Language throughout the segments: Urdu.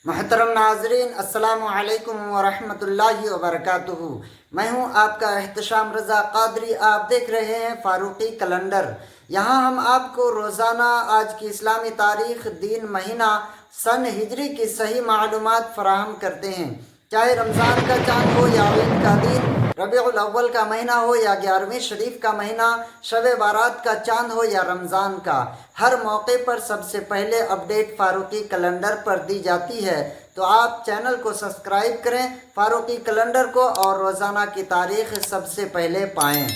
محترم ناظرین، السلام علیکم ورحمۃ اللہ وبرکاتہ۔ میں ہوں آپ کا احتشام رضا قادری۔ آپ دیکھ رہے ہیں فاروقی کیلنڈر۔ یہاں ہم آپ کو روزانہ آج کی اسلامی تاریخ، دن، مہینہ، سن ہجری کی صحیح معلومات فراہم کرتے ہیں۔ چاہے رمضان کا چاند ہو یا عید کا دن، ربیع الاول کا مہینہ ہو یا 11ویں شریف کا مہینہ، شب بارات کا چاند ہو یا رمضان کا، ہر موقع پر سب سے پہلے اپڈیٹ فاروقی کیلنڈر پر دی جاتی ہے۔ تو آپ چینل کو سبسکرائب کریں، فاروقی کیلنڈر کو، اور روزانہ کی تاریخ سب سے پہلے پائیں۔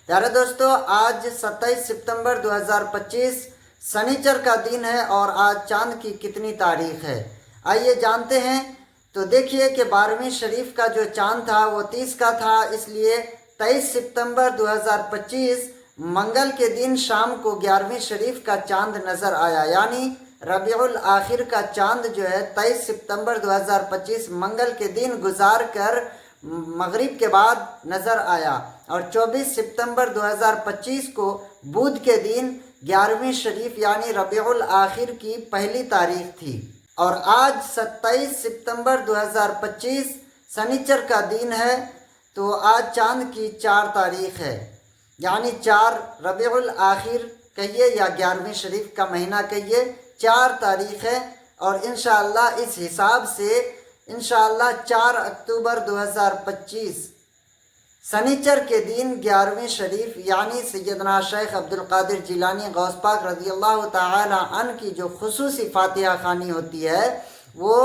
پیارے دوستو، آج 27 ستمبر 2025 سنیچر کا دن ہے، اور آج چاند کی کتنی تاریخ ہے آئیے جانتے ہیں۔ تو دیکھیے کہ 12ویں شریف کا جو چاند تھا وہ 30 کا تھا، اس لیے 23 ستمبر 2025 منگل کے دن شام کو 11ویں شریف کا چاند نظر آیا، یعنی ربیع الاخر کا چاند جو ہے 23 ستمبر 2025 منگل کے دن گزار کر مغرب کے بعد نظر آیا، اور 24 ستمبر 2025 کو بدھ کے دن 11ویں شریف یعنی ربیع الاخر کی پہلی تاریخ تھی، اور آج 27 ستمبر 2025 سنیچر کا دن ہے۔ تو آج چاند کی 4 تاریخ ہے، یعنی 4 ربیع الاخر کہیے یا 11ویں شریف کا مہینہ کہیے، 4 تاریخ ہے، اور انشاءاللہ اس حساب سے انشاءاللہ 4 اکتوبر 2025 سنیچر کے دن 11ویں شریف یعنی سیدنا شیخ عبدالقادر جیلانی غوث پاک رضی اللہ تعالی عنہ کی جو خصوصی فاتحہ خوانی ہوتی ہے، وہ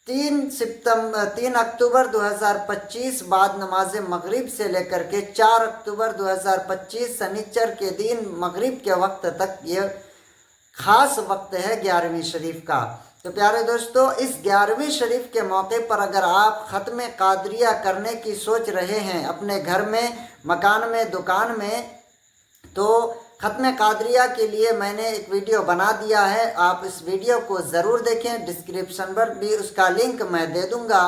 3 اکتوبر 2025 بعد نماز مغرب سے لے کر کے 4 اکتوبر 2025 سنیچر کے دن مغرب کے وقت تک یہ خاص وقت ہے 11ویں شریف کا۔ تو پیارے دوستو، اس 11ویں شریف کے موقع پر اگر آپ ختم قادریہ کرنے کی سوچ رہے ہیں اپنے گھر میں، مکان میں، دکان میں، تو ختم قادریہ کے لیے میں نے ایک ویڈیو بنا دیا ہے، آپ اس ویڈیو کو ضرور دیکھیں۔ ڈسکرپشن پر بھی اس کا لنک میں دے دوں گا،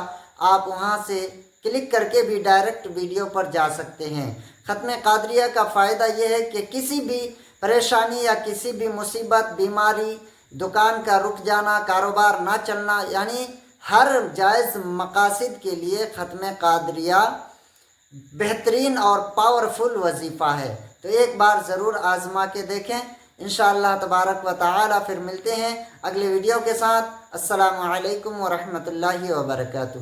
آپ وہاں سے کلک کر کے بھی ڈائریکٹ ویڈیو پر جا سکتے ہیں۔ ختم قادریہ کا فائدہ یہ ہے کہ کسی بھی پریشانی یا کسی بھی مصیبت، بیماری، دکان کا رک جانا، کاروبار نہ چلنا، یعنی ہر جائز مقاصد کے لیے ختم قادریہ بہترین اور پاورفل وظیفہ ہے۔ تو ایک بار ضرور آزما کے دیکھیں۔ انشاءاللہ تبارک و تعالی پھر ملتے ہیں اگلے ویڈیو کے ساتھ۔ السلام علیکم ورحمۃ اللہ وبرکاتہ۔